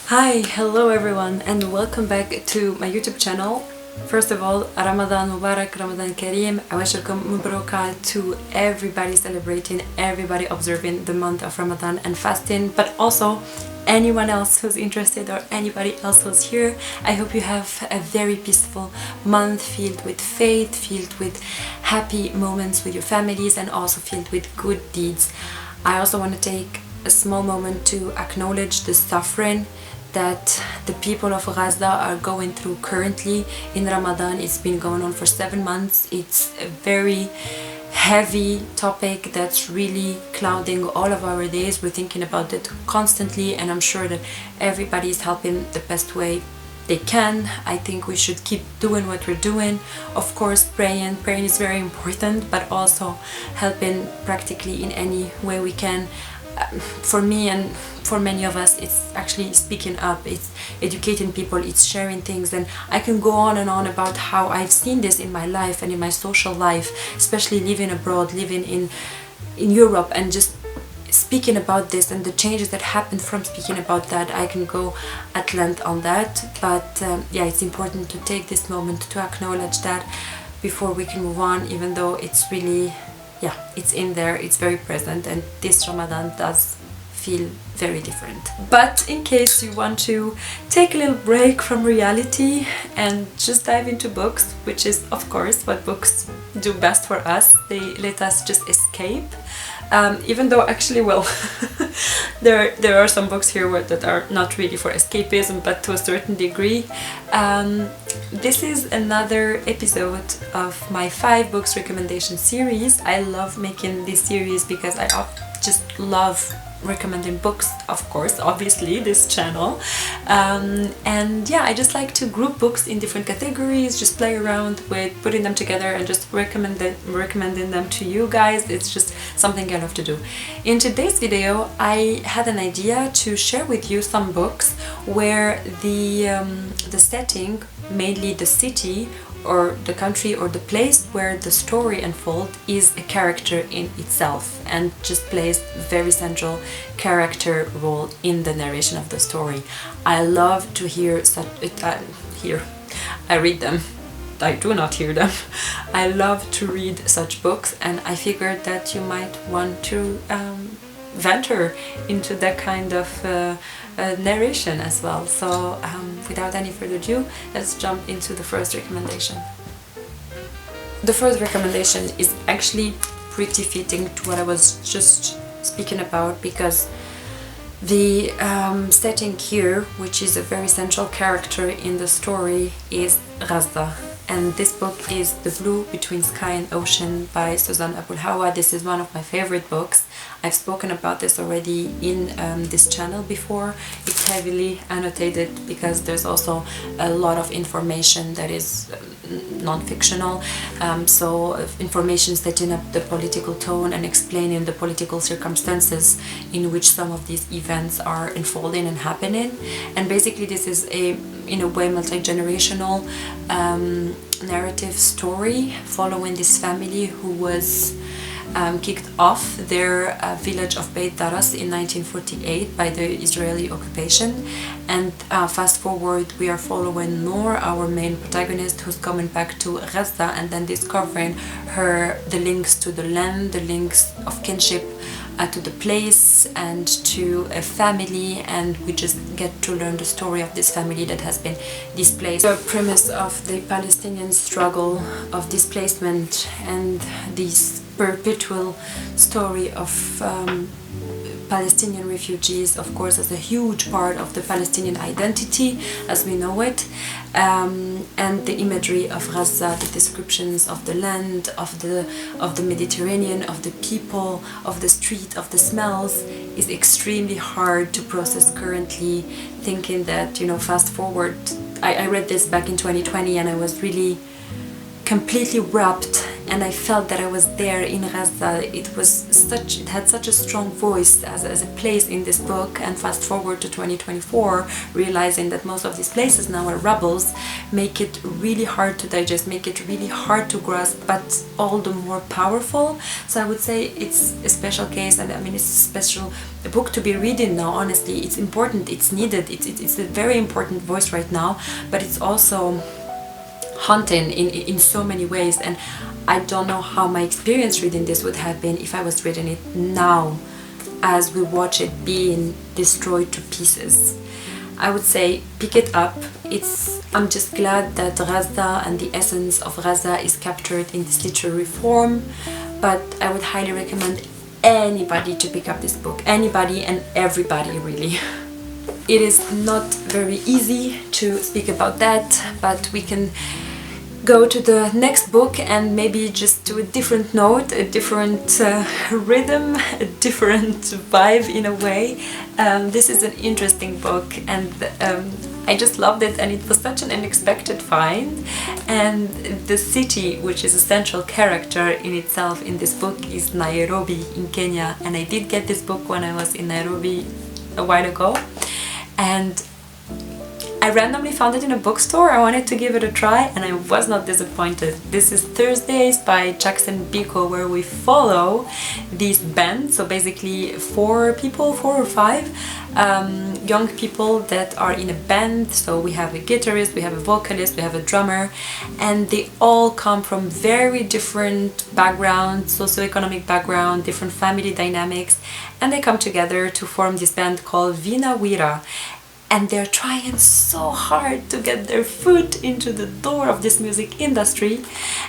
Hi, hello everyone and welcome back to my YouTube channel. First of all, Ramadan Mubarak, Ramadan Kareem. I wish welcome Mubroka to everybody celebrating, everybody observing the month of Ramadan and fasting, but also anyone else who's interested or anybody else who's here. I hope you have a very peaceful month filled with faith, filled with happy moments with your families and also filled with good deeds. I also want to take a small moment to acknowledge the suffering that the people of Gaza are going through currently in Ramadan. It's been going on for 7 months. It's a very heavy topic that's really clouding all of our days. We're thinking about it constantly, and I'm sure that everybody is helping the best way they can. I think we should keep doing what we're doing. Of course, praying is very important, but also helping practically in any way we can. For me and for many of us, it's actually speaking up, it's educating people, it's sharing things, and I can go on and on about how I've seen this in my life and in my social life, especially living abroad, living in Europe, and just speaking about this and the changes that happened from speaking about that. I can go at length on that, but yeah, it's important to take this moment to acknowledge that before we can move on, even though it's really, yeah, it's in there, it's very present, and this Ramadan does feel very different. But in case you want to take a little break from reality and just dive into books, which is of course what books do best for us, they let us just escape. Even though actually, well, there are some books here that are not really for escapism, but to a certain degree. This is another episode of my 5 books recommendation series. I love making this series because I just love recommending books, of course, obviously, this channel. And yeah, I just like to group books in different categories, just play around with putting them together and just recommending them to you guys. It's just something I love to do. In today's video, I had an idea to share with you some books where the setting, mainly the city or the country or the place where the story unfolds, is a character in itself and just plays a very central character role in the narration of the story. I love to hear such I read them. I do not hear them. I love to read such books, and I figured that you might want to venture into that kind of narration as well. So without any further ado, let's jump into the first recommendation. The first recommendation is actually pretty fitting to what I was just speaking about, because the setting here, which is a very central character in the story, is Gaza. And this book is The Blue Between Sky and Ocean by Susan Abul Hawa. This is one of my favorite books. I've spoken about this already in this channel before. It's heavily annotated because there's also a lot of information that is non-fictional, so information setting up the political tone and explaining the political circumstances in which some of these events are unfolding and happening. And basically this is a, in a way, multi-generational narrative story following this family who was kicked off their village of Beit Daras in 1948 by the Israeli occupation. And fast forward, we are following Noor, our main protagonist, who's coming back to Gaza and then discovering the links to the land, the links of kinship to the place and to a family, and we just get to learn the story of this family that has been displaced. The premise of the Palestinian struggle of displacement and this perpetual story of Palestinian refugees, of course, as a huge part of the Palestinian identity as we know it, and the imagery of Gaza, the descriptions of the land, of the Mediterranean, of the people, of the street, of the smells, is extremely hard to process currently. Thinking that, you know, fast forward, I read this back in 2020 and I was really completely wrapped and I felt that I was there in Gaza. It had such a strong voice as a place in this book. And fast forward to 2024, realizing that most of these places now are rubbles, make it really hard to digest, make it really hard to grasp, but all the more powerful. So I would say it's a special case, and I mean, it's a special book to be reading now. Honestly, it's important, it's needed, it's a very important voice right now, but it's also haunting in so many ways. And I don't know how my experience reading this would have been if I was reading it now, as we watch it being destroyed to pieces. I would say pick it up. I'm just glad that Gaza and the essence of Gaza is captured in this literary form, but I would highly recommend anybody to pick up this book. Anybody and everybody, really. It is not very easy to speak about that, but we can go to the next book and maybe just to a different note, a different rhythm, a different vibe in a way. This is an interesting book, and I just loved it, and it was such an unexpected find. And the city, which is a central character in itself in this book, is Nairobi in Kenya. And I did get this book when I was in Nairobi a while ago, and I randomly found it in a bookstore. I wanted to give it a try, and I was not disappointed. This is Thursdays by Jackson Biko, where we follow these bands, so basically four or five young people that are in a band. So we have a guitarist, we have a vocalist, we have a drummer, and they all come from very different backgrounds, socioeconomic background, different family dynamics, and they come together to form this band called Vina Wira. And they're trying so hard to get their foot into the door of this music industry,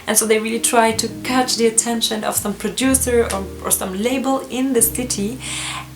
and so they really try to catch the attention of some producer or some label in the city.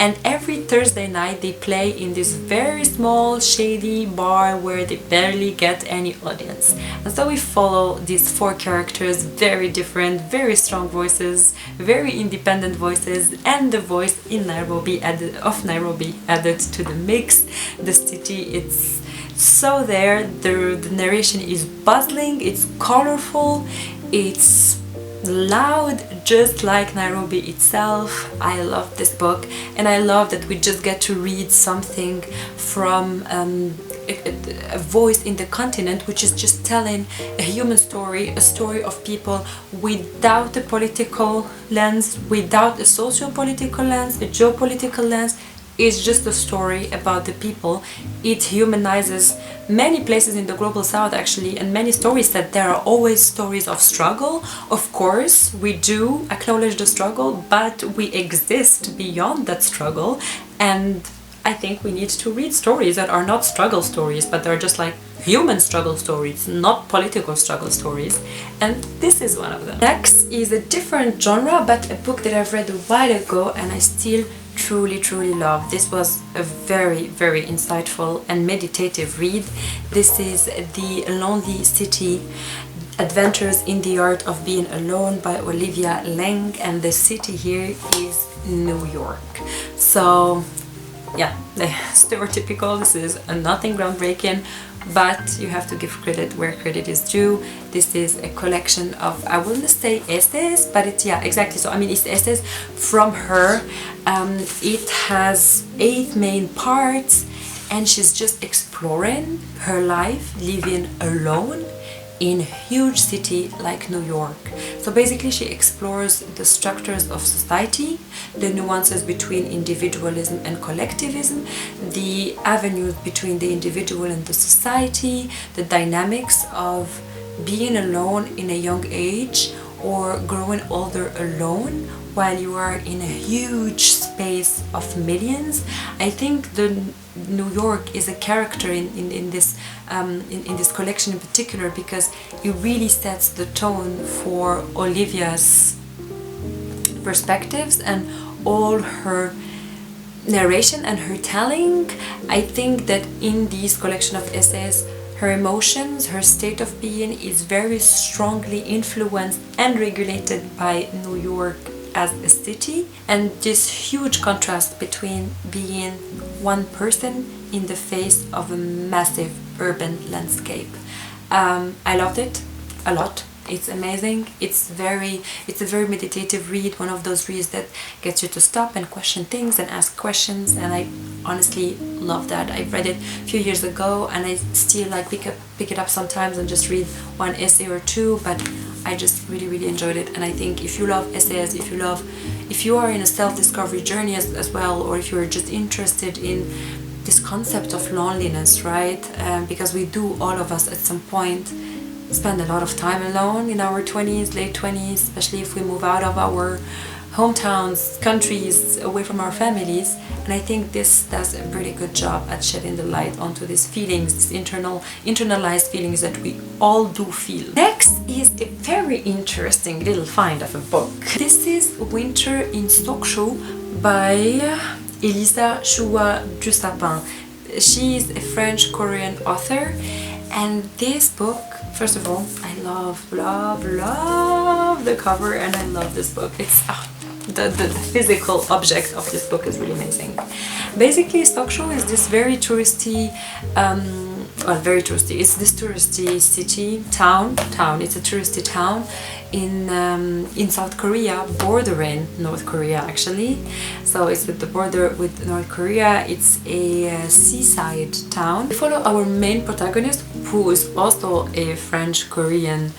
And every Thursday night they play in this very small shady bar where they barely get any audience. And so we follow these four characters, very different, very strong voices, very independent voices, and the voice in Nairobi of Nairobi added to the mix. The city, it's so there. The narration is bustling, it's colorful, it's loud, just like Nairobi itself. I love this book, and I love that we just get to read something from a voice in the continent, which is just telling a human story, a story of people without a political lens, without a socio-political lens, a geopolitical lens. It's just a story about the people. It humanizes many places in the global south, actually, and many stories that there are always stories of struggle. Of course, we do acknowledge the struggle, but we exist beyond that struggle. And I think we need to read stories that are not struggle stories, but they're just like human struggle stories, not political struggle stories. And this is one of them. Next is a different genre, but a book that I've read a while ago and I still truly love. This was a very insightful and meditative read. This is The Lonely City: Adventures in the Art of Being Alone by Olivia Leng, and the city here is New York. So yeah, stereotypical. This is nothing groundbreaking, but you have to give credit where credit is due. This is a collection of, I wouldn't say essays, but it's, yeah, exactly. So I mean, it's essays from her. It has 8 main parts, and she's just exploring her life living alone in a huge city like New York. So basically she explores the structures of society, the nuances between individualism and collectivism, the avenues between the individual and the society, the dynamics of being alone in a young age or growing older alone while you are in a huge space of millions. I think the New York is a character in this collection in particular, because it really sets the tone for Olivia's perspectives and all her narration and her telling. I think that in this collection of essays, her emotions, her state of being is very strongly influenced and regulated by New York as a city, and this huge contrast between being one person in the face of a massive urban landscape. I loved it a lot. It's amazing. It's a very meditative read, one of those reads that gets you to stop and question things and ask questions, and I honestly love that. I read it a few years ago and I still like pick it up sometimes and just read one essay or two, but I just really enjoyed it. And I think if you love essays, if you are in a self-discovery journey as well, or if you're just interested in this concept of loneliness, right? Because we do, all of us at some point, spend a lot of time alone in our 20s, late 20s, especially if we move out of our hometowns, countries, away from our families. And I think this does a pretty good job at shedding the light onto these feelings, these internalized feelings that we all do feel. Next is a very interesting little find of a book. This is Winter in Stockshaw by Elisa Chua du Sapin. She is a French-Korean author, and this book, first of all, I love the cover, and I love this book. It's the physical object of this book is really amazing. Basically, Stockshaw is this very touristy, it's this touristy city, town. It's a touristy town in South Korea, bordering North Korea actually. So it's at the border with North Korea. It's a seaside town. We follow our main protagonist, who is also a French-Korean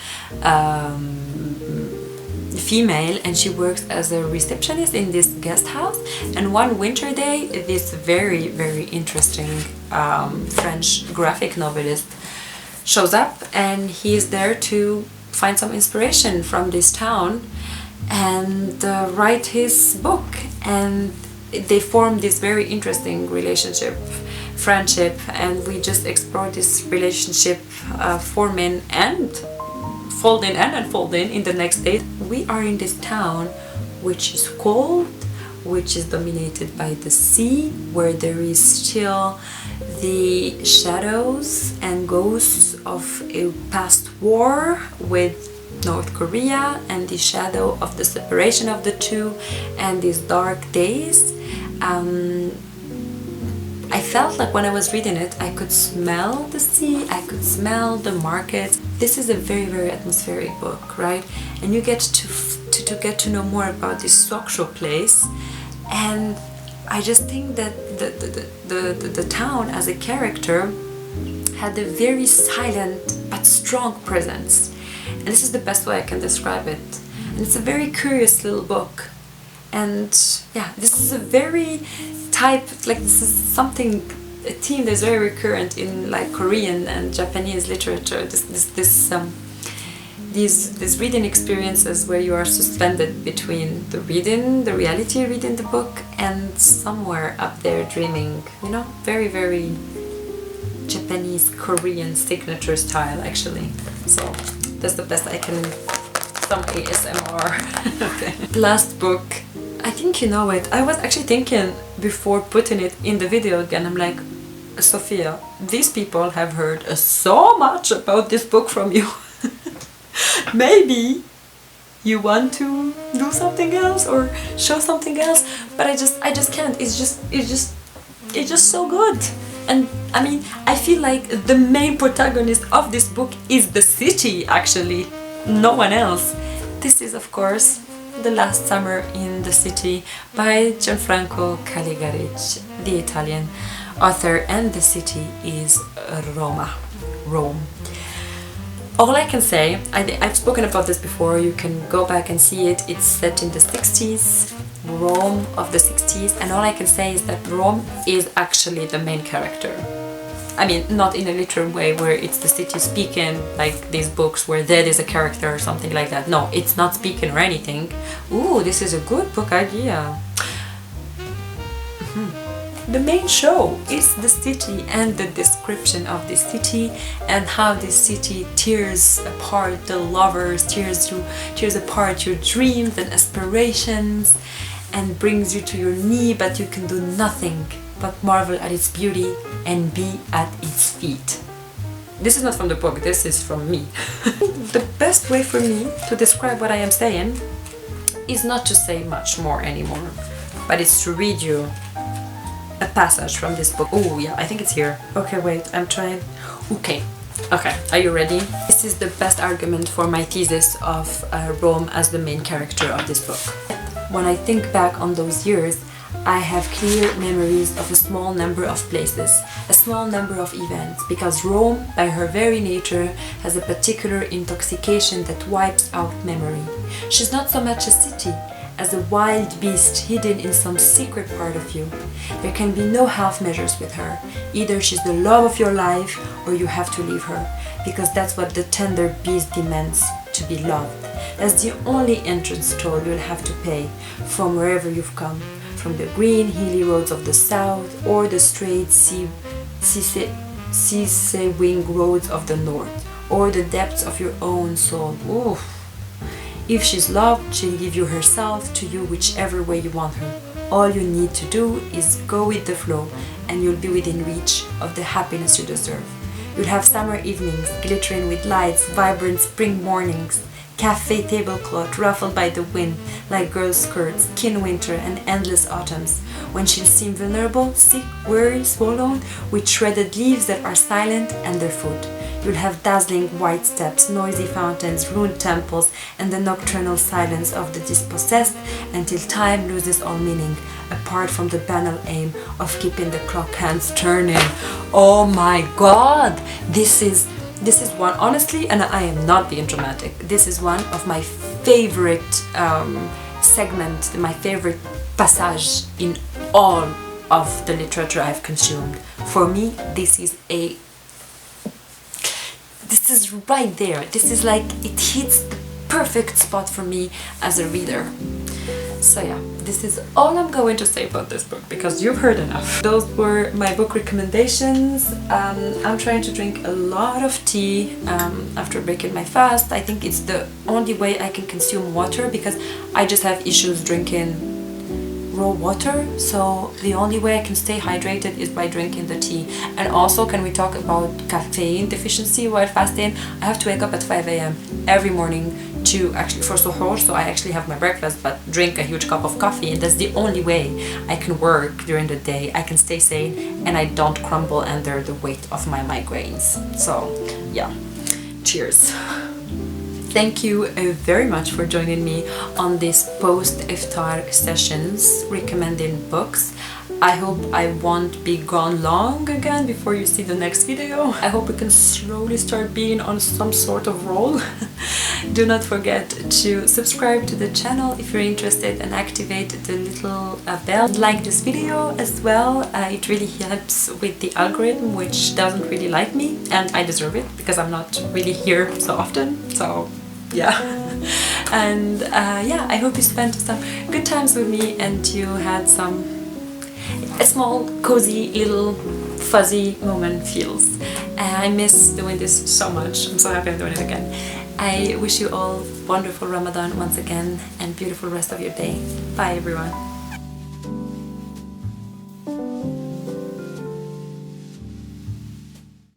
female, and she works as a receptionist in this guest house. And one winter day, this very interesting French graphic novelist shows up, and he is there to find some inspiration from this town and write his book. And they form this very interesting relationship, friendship, and we just explore this relationship forming and folding and unfolding in the next day. We are in this town which is cold, which is dominated by the sea, where there is still the shadows and ghosts of a past war with North Korea, and the shadow of the separation of the two, and these dark days. I felt like when I was reading it, I could smell the sea, I could smell the markets. This is a very atmospheric book, right? And you get to get to know more about this Stockshaw place. And I just think that the town as a character had a very silent but strong presence. And this is the best way I can describe it. And it's a very curious little book. And yeah, this is a very this is something, a theme that's very recurrent in like Korean and Japanese literature. These reading experiences where you are suspended between the reality reading the book, and somewhere up there dreaming, you know, very Japanese Korean signature style actually. So that's the best I can, some ASMR. Okay. Last book, I think you know it. I was actually thinking before putting it in the video again, I'm like, Sofia, these people have heard so much about this book from you. Maybe you want to do something else or show something else, but I just can't. It's just so good. And I mean, I feel like the main protagonist of this book is the city actually, no one else. This is of course The Last Summer in the City by Gianfranco Caligaric, the Italian author, and the city is Rome. All I can say, I've spoken about this before, you can go back and see it. It's set in the 60s, Rome of the 60s, and all I can say is that Rome is actually the main character. I mean, not in a literal way where it's the city speaking, like these books where dead is a character or something like that. No, it's not speaking or anything. Ooh, this is a good book idea. The main show is the city and the description of the city, and how this city tears apart the lovers, tears apart your dreams and aspirations, and brings you to your knee, but you can do nothing but marvel at its beauty and be at its feet. This is not from the book, this is from me. The best way for me to describe what I am saying is not to say much more anymore, but it's to read you a passage from this book. Oh yeah, I think it's here. Okay, wait, I'm trying. Okay, Okay, are you ready? This is the best argument for my thesis of Rome as the main character of this book. When I think back on those years, I have clear memories of a small number of places, a small number of events, because Rome, by her very nature, has a particular intoxication that wipes out memory. She's not so much a city as a wild beast hidden in some secret part of you. There can be no half measures with her. Either she's the love of your life or you have to leave her, because that's what the tender beast demands, to be loved. That's the only entrance toll you'll have to pay from wherever you've come, from the green hilly roads of the south or the straight sea-wing roads of the north, or the depths of your own soul. Oof. If she's loved, she'll give you herself to you whichever way you want her. All you need to do is go with the flow, and you'll be within reach of the happiness you deserve. You'll have summer evenings glittering with lights, vibrant spring mornings, cafe tablecloth ruffled by the wind like girls' skirts, keen winter and endless autumns, when she'll seem vulnerable, sick, weary, swollen, with shredded leaves that are silent underfoot. You'll have dazzling white steps, noisy fountains, ruined temples, and the nocturnal silence of the dispossessed, until time loses all meaning, apart from the banal aim of keeping the clock hands turning. Oh my god! This is one, honestly, and I am not being dramatic, this is one of my favorite segment, my favorite passage in all of the literature I've consumed. For me, this is right there. This is like, it hits the perfect spot for me as a reader. So yeah, this is all I'm going to say about this book, because you've heard enough. Those were my book recommendations. I'm trying to drink a lot of tea after breaking my fast. I think it's the only way I can consume water, because I just have issues drinking raw water, so the only way I can stay hydrated is by drinking the tea. And also, can we talk about caffeine deficiency while fasting? I have to wake up at 5 a.m. every morning to actually for suhoor, so I actually have my breakfast but drink a huge cup of coffee, and that's the only way I can work during the day, I can stay sane, and I don't crumble under the weight of my migraines. So yeah, cheers. Thank you very much for joining me on this post-iftar sessions recommending books. I hope I won't be gone long again before you see the next video. I hope we can slowly start being on some sort of roll. Do not forget to subscribe to the channel if you're interested, and activate the little bell. Like this video as well, it really helps with the algorithm, which doesn't really like me, and I deserve it because I'm not really here so often, so yeah. And yeah, I hope you spent some good times with me and you had a small cozy little fuzzy moment feels. I miss doing this so much. I'm so happy I'm doing it again. I wish you all wonderful Ramadan once again, and beautiful rest of your day. Bye everyone.